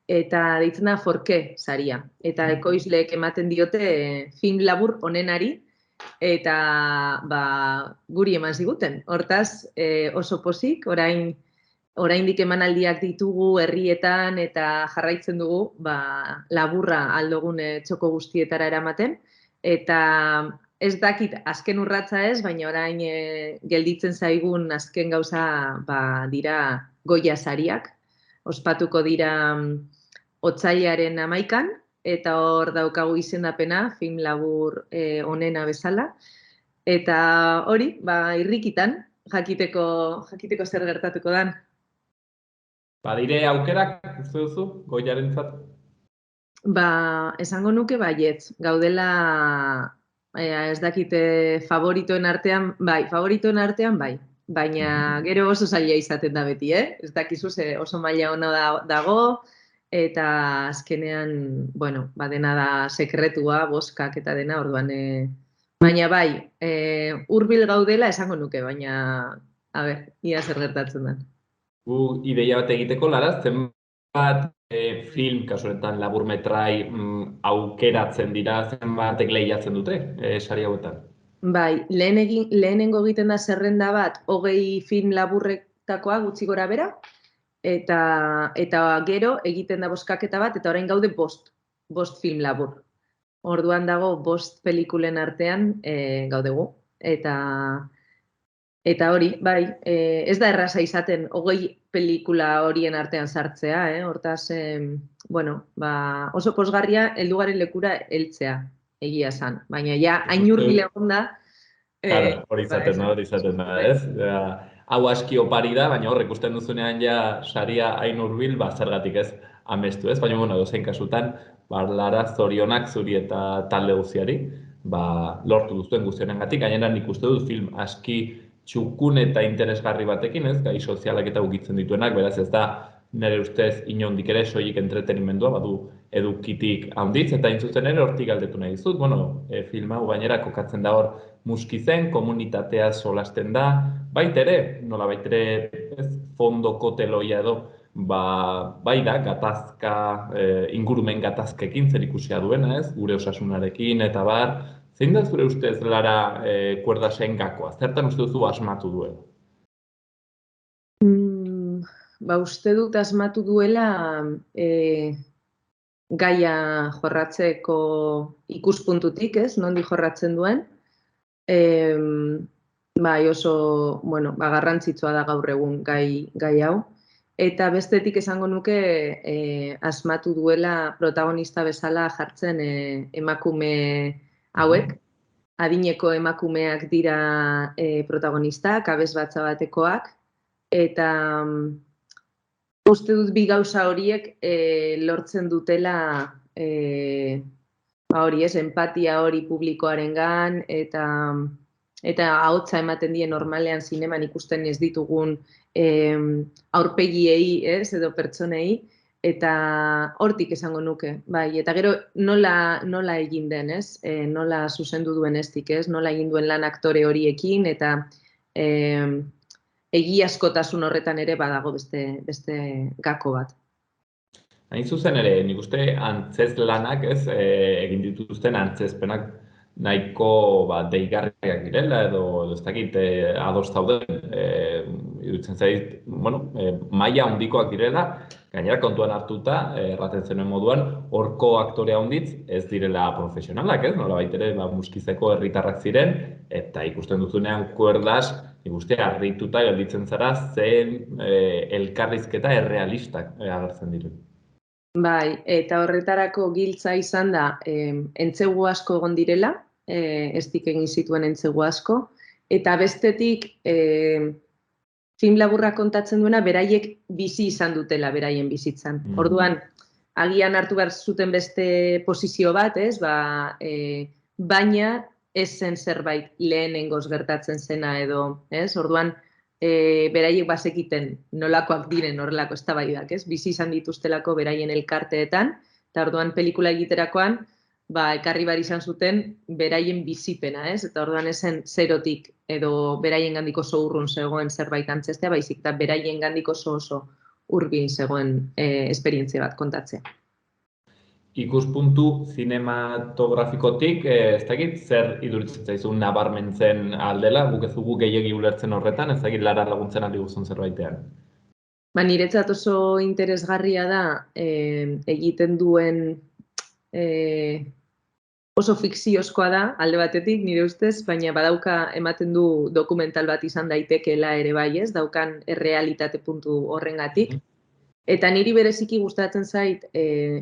eta deitzen da Forke saria. Eta ekoizleek ematen diote film labur onenari, eta guri eman ziguten. Hortaz, oso pozik, oraindik emanaldiak ditugu herrietan eta jarraitzen dugu laburra aldogun txoko guztietara eramaten. Eta ez dakit azken urratsa ez, baina orain gelditzen zaigun azken gauza dira Goya sariak. Ospatuko dira otsailaren 11an, eta hor daukagu izendapena, film labur onena bezala. Eta hori, irrikitan, jakiteko zer gertatuko dan. Badire aukerak, uste duzu, Goyarentzat? Esango nuke baietz. Gaudela, ez dakite favoritoen artean, bai. Baina gero oso zaila izaten da beti, Ez dakizu oso maila ona dago, eta azkenean, dena da sekretua, boskak eta dena, orduan, baina bai, hurbil gaudela esango nuke, baina, ia zer gertatzen da. Gu ideia bat egiteko, Lara, zenbat film, kasuetan laburmetrai aukeratzen dira, zenbatek lehiatzen dute sari hauetan? Bai, lehenengo egiten da zerrenda bat, 20 film laburretakoa gutxi gora bera, eta gero egiten da bozkaketa bat, eta orain gaude bost film labur. Orduan dago 5 pelikulen artean gaudegu. Eta hori, bai, ez da erraza izaten 20 pelikula horien artean sartzea, Hortaz, oso pozgarria heldugaren lekura heltzea, egia esan. Baina ja, hain hurbil egon da. Claro, hori izaten da, ez? Hau aski opari da, baina horrek ikusten duzunean ja saria hain hurbil, zergatik ez amestu, ez? Baina, dozein kasutan, Lara, zorionak zuri eta talde guztiari, lortu duzuen guztionengatik, gainera nik uste dut film aski txukun eta interesgarri batekin, ez? Gai sozialak eta ukitzen dituenak, beraz ez da nire ustez inondik ere soilik entretenimendua, badu edukitik handitz, eta intzuzen ere hortik galdetu nahi dizut. Film hau gainera kokatzen da hor muskizen, komunitatea solasten da, baitere, nola baitere fondoko teloia edo, bai da, gatazka, ingurumen gatazkekin zer ikusia duena, ez? Gure osasunarekin eta bar. Zein da zure ustez, Lara, kuerdasen gakoa? Zertan uste duzu asmatu duela? Uste dut asmatu duela gaia jorratzeko ikuspuntutik, ez? Nondik jorratzen duen. Oso, garrantzitsua da gaur egun gai hau. Eta bestetik esango nuke asmatu duela protagonista bezala jartzen emakume hauek. Adineko emakumeak dira protagonistak, abesbatza batekoak. Eta uste dut bi gauza horiek lortzen dutela empatia hori publikoarengan, eta ahotsa ematen die normalean zineman ikusten ez ditugun aurpegiei, edo pertsonei, eta hortik esango nuke. Bai, eta gero nola egin den, nola zuzendu duen eztik, nola egin duen lan aktore horiekin, eta egiazkotasun horretan ere badago beste gako bat. Hain zuzen ere, nik uste antzez lanak, egin dituzten antzezpenak nahiko deigarriak direla edo ez dakit ados zauden, iruditzen zait, maila handikoak direla, gainera kontuan hartuta, erraten zenuen moduan, horko aktore handitz ez direla profesionalak, nola baitere muskizeko herritarrak ziren, eta ikusten duzunean kuerdas, nik harrituta gelditzen zara zen elkarrizketa errealistak agertzen diren. Bai, eta horretarako giltza izan da entzegu asko egon direla, eztik egin zituen entzegu asko, eta bestetik film laburra kontatzen duena beraiek bizi izan dutela beraien bizitzan. Orduan, agian hartu behar zuten beste posizio bat, baina ez zen zerbait lehenengoz gertatzen zena edo, orduan, beraiek bazekiten nolakoak diren horrelako eztabaidak, bizi izan dituztelako beraien elkarteetan, eta orduan pelikula egiterakoan, ekarri bar izan zuten beraien bizipena, ez? Eta orduan esen zerotik edo beraien gandik oso urrun zegoen zerbait antzestea, baizik eta beraien gandik oso hurbil zegoen esperientzia bat kontatzea. Ikuspuntu zinematografikotik, ez dakit, zer iduritzen zaizun nabarmentzen aldela, guk ez dugu gehiegi ulertzen horretan, ez dakit Lara laguntzen aldi guztun zerbaitean. Niretzat oso interesgarria da egiten duen oso fikziozkoa da, alde batetik, nire ustez, baina badauka ematen du dokumental bat izan daitekeela ere bai, ez, daukan errealitate puntu horrengatik. Eta niri bereziki gustatzen zait,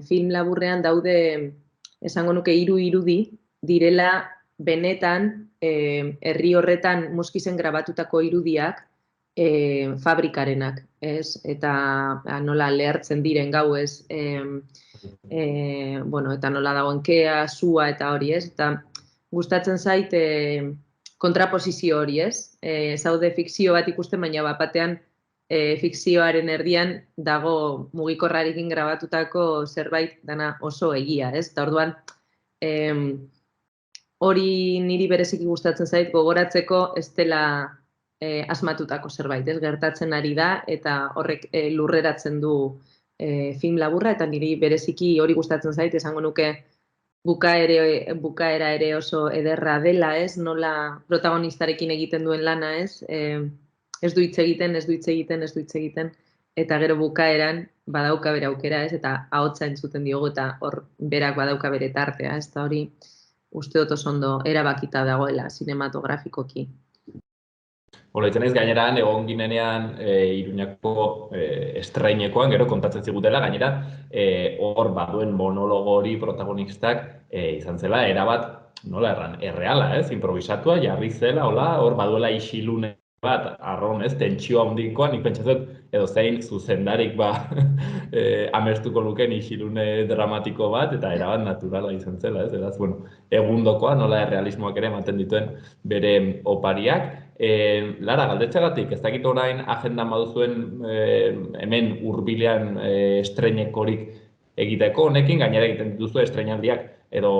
film laburrean daude, esango nuke 3 irudi, direla benetan herri horretan muskizen grabatutako irudiak fabrikarenak, ez? Eta nola lehertzen diren gauez, eta nola dagoen kea, sua eta hori, ez? Eta gustatzen zait kontraposizio hori, ez? Zaude fikzio bat ikusten, baina batean fikzioaren erdian dago mugikorrarekin grabatutako zerbait dana oso egia, ez? Eta orduan, hori niri bereziki gustatzen zait gogoratzeko ez dela asmatutako zerbait, ez? Gertatzen ari da eta horrek lurreratzen du film laburra, eta niri bereziki hori gustatzen zait, esango nuke bukaera ere oso ederra dela, ez? Nola protagonistarekin egiten duen lana, ez? Ez du hitz egiten, eta gero bukaeran badauka bere aukera, ez? Eta ahotsa entzuten diogu, eta hor berak badauka bere tartea, ez? Eta hori uste dut oso ondo erabakita dagoela sinematografikoki. Hola, itzen ez, gaineran, egon ginenean Iruñako estrainekoan, gero kontatzen zigutela, gainera, hor baduen monologo hori protagonistak izan zela, erabat, nola erran, erreala, ez, improvisatua, jarri zela, hola, hor baduela isilune bat, arron, ez, tentsioa handikoa, nik pentsatzen, edo zein zuzendarik amestuko luken isilune dramatiko bat, eta erabat naturala izan zela, ez, eraz, bueno, egundokoa, nola errealismoak ere ematen dituen bere opariak. Lara, galdetxagatik, ez dakit orain agendan baduzuen hemen hurbilean estreinekorik egiteko, honekin gainera egiten dituzu estreinaldiak edo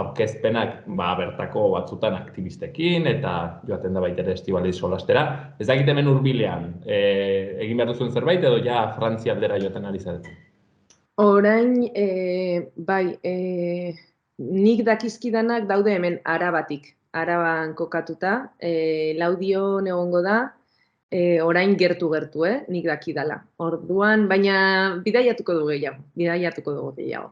aurkezpenak bertako batzutan aktivistekin eta joaten da baita ere Estibaliz solastera. Ez dakit hemen hurbilean egin behar duzuen zerbait edo ja Frantzia aldera joaten ari zareten? Orain, bai, nik dakizkidanak daude hemen Arabatik. Araban kokatuta, Laudion egongo da, orain gertu, nik dakidala. Orduan, baina bidaiatuko dugu gehiago.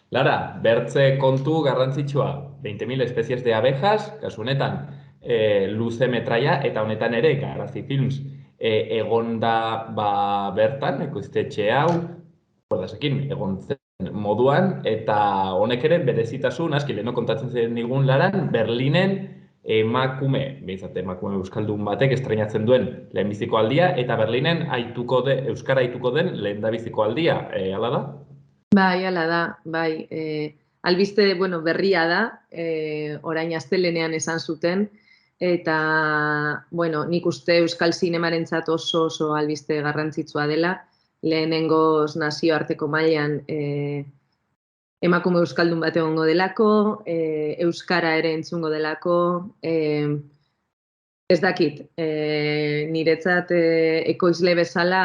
Lara, bertze kontu garrantzitsua, 20.000 especies de abejas, kasu honetan luze metraia, eta honetan ere Garazi Films egon da bertan, ekoiztetxe hau, egon zen moduan, eta honek ere berezitasun, aski leheno kontatzen zen nigun Laran, Berlinen emakume euskaldun batek estreinatzen duen lehenbiziko aldia, eta Berlinen euskara aituko den lehendabiziko aldia, hala da? Bai, hala da, bai. Albiste, berria da, orain astelehenean esan zuten, eta, nik uste euskal zinemarentzat oso albiste garrantzitsua dela, lehenengoz nazioarteko mailan emakume euskaldun bat egongo delako, euskara ere entzungo delako, ez dakit, niretzat ekoizle bezala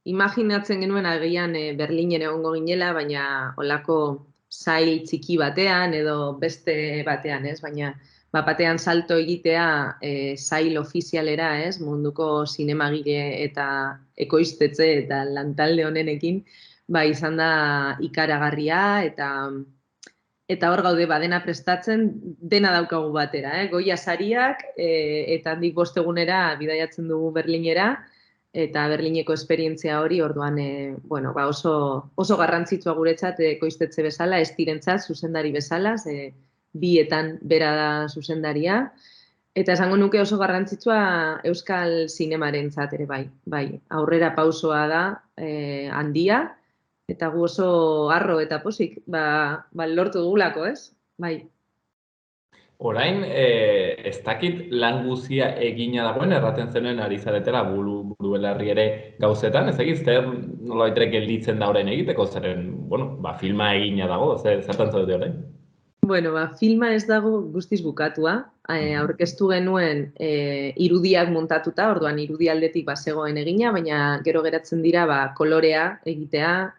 imaginatzen genuen agian Berlinen egongo ginela, baina olako sail txiki batean edo beste batean, ez? Baina batean salto egitea sail ofizialera, ez? Munduko zinemagile eta ekoiztetxe eta lantalde honenekin, izan da ikaragarria eta hor gaude dena prestatzen, dena daukagu batera, Goya sariak eta handik 5 egunera bidaiatzen dugu Berlinera, eta Berlineko esperientzia hori, orduan, oso garrantzitsua guretzat ekoiztetxe bezala, ez direntzat, zuzendari bezala, bietan bera da zuzendaria, eta esango nuke oso garrantzitsua euskal zinemarentzat ere bai, aurrera pausoa da handia, eta gu oso harro eta pozik, lortu dugulako, ez? Bai. Orain, ez dakit lan guzia egina dagoen, erraten zenuen ari zaretela duelarri ere gauzetan, ez egiz, zer nolabait gelditzen da orain egiteko, zeren, filma egina dago, zertan zaudete orain? Bueno, filma ez dago guztiz bukatua. Aurkeztu genuen irudiak montatuta, orduan irudi aldetik zegoen egina, baina gero geratzen dira kolorea egitea,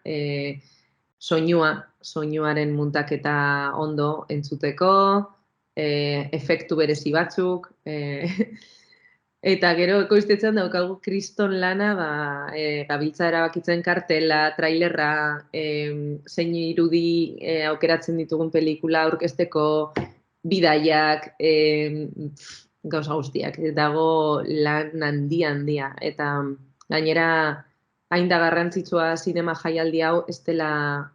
soinuaren muntaketa ondo entzuteko, efektu berezi batzuk, eta gero ekoiztetzen daukagu kriston lana, gabiltza erabakitzen kartela, trailerra, zein irudi aukeratzen ditugun pelikula aurkezteko, bidaiak, gauza guztiak. Dago lan handia. Eta gainera, hain da garrantzitsua zinema jaialdi hau, ez dela,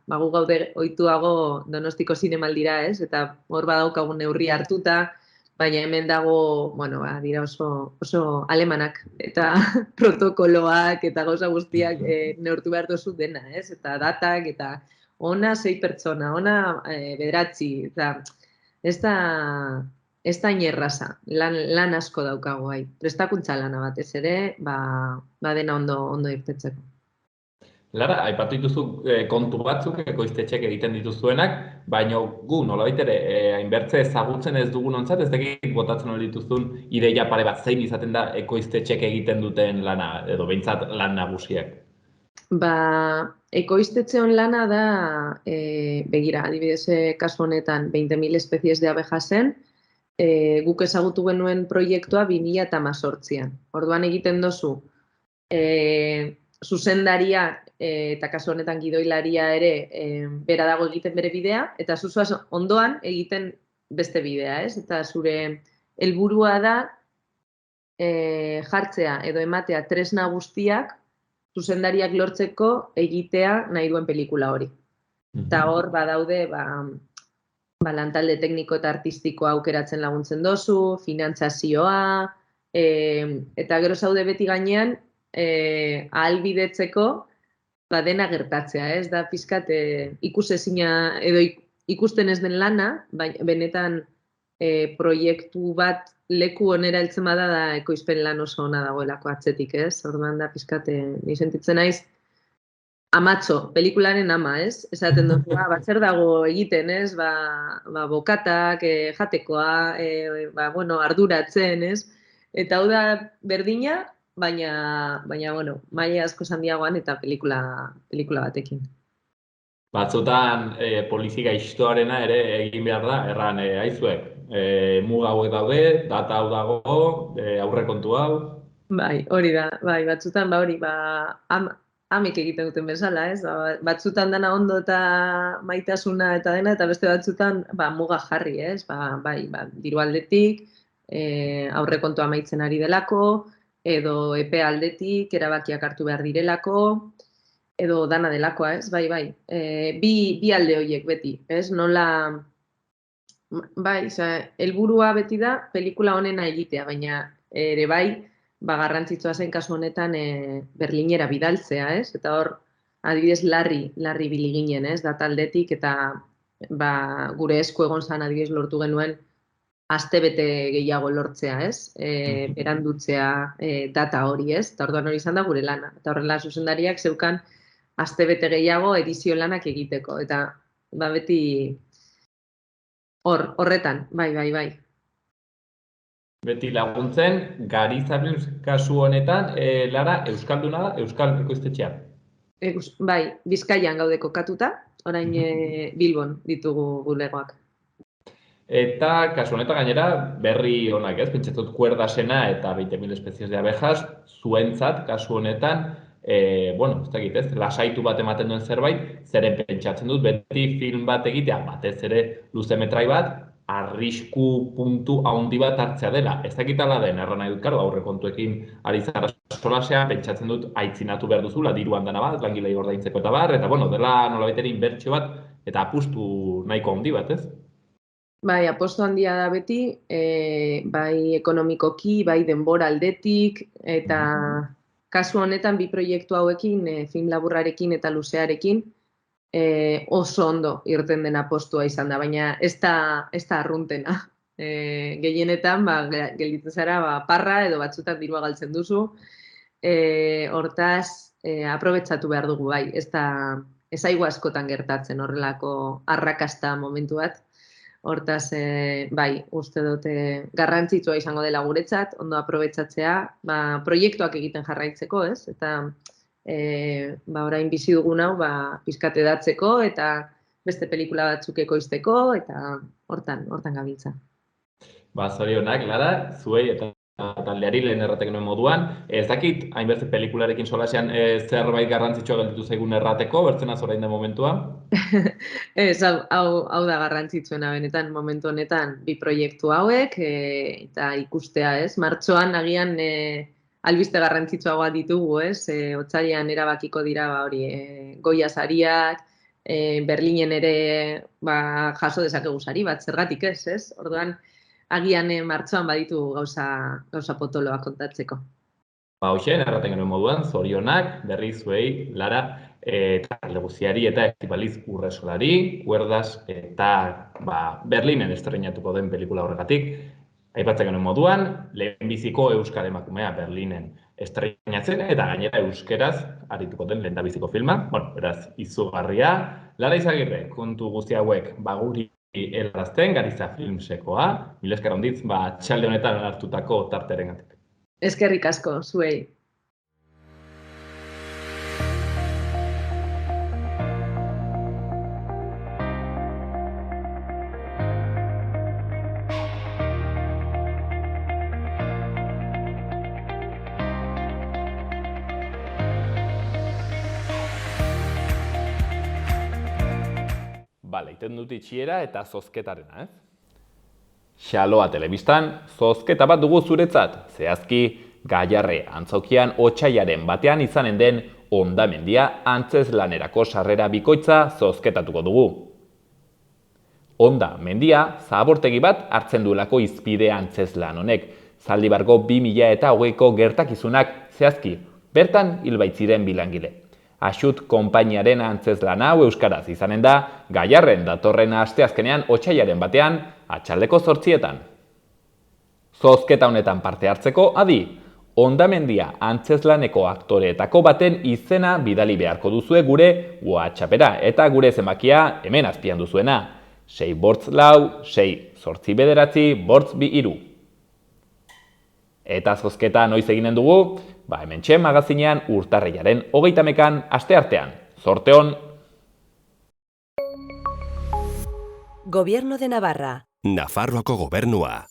gu gaude ohituago Donostiko zinemaldira, ez? Eta hor badaukagun neurri hartuta, baina hemen dago, dira oso alemanak eta protokoloak eta gauza guztiak neurtu behar dozu dena, ez? Eta datak, eta ona 6 pertsona, ona 9, eta ez da inerraza, lan asko daukago bai. Prestakuntza lana batez ere, dena ondo irtetzeko. Lara, aipatu dituzu kontu batzuk ekoiztetxeek egiten dituzuenak, baina gu nolabait ere hainbertze ezagutzen ez dugun ontzat, ez dakit botatzen hori dituzun ideia pare bat zein izaten da ekoiztetxeek egiten duten lana, edo behintzat lan nagusiak? Ekoiztetxeon lana da, begira, adibidez kasu honetan 20.000 espezies de abejasen, guk ezagutu genuen proiektua 2018an. Orduan egiten dozu, zuzendaria eta kasu honetan gidoilaria ere bera dago egiten bere bidea, eta zuzuaz ondoan egiten beste bidea, ez? Eta zure helburua da jartzea edo ematea tresna guztiak zuzendariak lortzeko egitea nahi duen pelikula hori. Eta hor badaude lantalde tekniko eta artistikoa aukeratzen laguntzen dozu, finantzazioa, eta gero zaude beti gainean ahalbidetzeko dena gertatzea, ez da pizkat ikusezina edo ikusten ez den lana, benetan proiektu bat leku onera heltzen bada da ekoizpen lan oso ona dagoelako atzetik, ez? Orduan da pizkat ni sentitzen naiz amatxo, pelikularen ama, ez? Esaten dut, zer dago egiten, ez? Bokatak, jatekoa, arduratzen, ez? Eta hau da berdina, baina maila asko handiagoan eta pelikula batekin. Batzutan polizia gaiztoarena ere egin behar da, erran aizuek. Muga hauek daude, data hau dago, aurrekontu hau. Bai, hori da, batzutan amek egiten duten bezala, ez? Batzutan dana ondo eta maitasuna eta dena, eta beste batzutan muga jarri, ez? Diru aldetik, aurrekontua amaitzen ari delako, edo epe aldetik, erabakiak hartu behar direlako, edo dana delakoa, ez? Bi alde horiek beti, ez? Nola, helburua beti da pelikula honena egitea, baina ere garrantzitsua zen kasu honetan Berlinera bidaltzea, ez? Eta hor, adibidez, larri biliginen, ez? Data aldetik, eta gure esku egon zan adibidez lortu genuen astebete gehiago lortzea, ez? Berandutzea data hori, ez? Eta orduan hori izan da gure lana. Eta horrela zuzendariak zeukan astebete gehiago edizio lanak egiteko. Eta beti horretan, bai. Beti laguntzen, Garizabius kasu honetan, Lara, euskalduna da, euskal ekoiztetxea? Bai, Bizkaian gaude kokatuta, orain Bilbon ditugu bulegoak. Eta kasu honetan gainera berri honak, ez? Pentsatzut kuerdasena eta 20.000 espezies de abejas zuentzat kasu honetan, ez dakit, ez? Lasaitu bat ematen duen zerbait, zeren pentsatzen dut beti film bat egitea, batez ere luzemetrai bat, arrisku puntu handi bat hartzea dela. Ez dakit ala den, erran nahi dut, aurrekontuekin ari zara solasean, pentsatzen dut aitzinatu behar duzula, diru handana bat, langilei ordaintzeko eta bar, eta dela nolabait ere inbertsio bat, eta apustu nahiko handi bat, ez? Bai, apostu handia da beti, bai ekonomikoki, bai denbora aldetik, eta kasu honetan bi proiektu hauekin, film laburrarekin eta luzearekin, oso ondo irten den apostua izan da, baina ez da arruntena. Gehienetan, gelditzen zara, parra edo batzutan dirua galtzen duzu, Hortaz, aprobetsatu behar dugu, bai, ez zaigu askotan gertatzen horrelako arrakasta momentu bat. Hortaz, bai, uste dute garrantzitsua izango dela guretzat, ondo aprobetsatzea, proiektuak egiten jarraitzeko, ez? Eta orain bizi dugun hau, pizkat edatzeko eta beste pelikula batzuk ekoizteko, eta hortan gabiltza. Zorionak, Lara, zuei eta taldeari lehen erratek nuen moduan. Ez dakit, hainbeste pelikularekin solasean zerbait garrantzitsua gelditu zaigun errateko, bertzenaz orain da momentua? Ez, hau da garrantzitsuena benetan, momentu honetan, bi proiektu hauek, eta ikustea, ez? Martxoan agian albiste garrantzitsuagoa ditugu, ez? Otsailean erabakiko dira, Goya sariak, Berlinen ere jaso dezakegu sari bat, zergatik ez? Orduan, agian martxoan baditu gauza potoloak kontatzeko. Hoxen, erraten genuen moduan, zorionak, berri zuei, Lara, talde guztiari eta Estibaliz Urresolari, Kuerdas eta Berlinen estreinatuko den pelikula horregatik. Aipatzen genuen moduan, lehenbiziko euskal emakumea Berlinen estreinatzen eta gainera euskeraz arituko den lehendabiziko filma. Beraz, izugarria. Lara Izagirre, kontu guzti hauek guri helarazten, Gariza Filmsekoa, mila esker handitz, txalde honetan hartutako tartearengatik. Eskerrik asko, zuei. Iten dut itxiera eta zozketarena, ez? Xaloa telebistan, zozketa bat dugu zuretzat, zehazki Gaiarre antzokian otsaiaren batean izanen den hondamendia antzeslanerako sarrera bikoitza zozketatuko dugu. Hondamendia zabortegi bat hartzen duelako izpide antzeslan honek, Zaldibarko 2020ko gertakizunak zehazki, bertan hilbaitziren bilangile. Axut konpainiaren antzeslan hau euskaraz izanen da, Gaiarren datorren asteazkenean otsaiaren batean, atxaldeko 8:00. Zozketa honetan parte hartzeko, adi, hondamendia antzeslaneko aktoreetako baten izena bidali beharko duzue gure WhatsAppera eta gure zenbakia hemen azpian duzuena. 644 689 823. Eta zozketa noiz eginen dugu? Hementxe magazinean urtarrilaren 30an asteartean. Zorte on! Gobierno de Navarra. Nafarroako gobernua.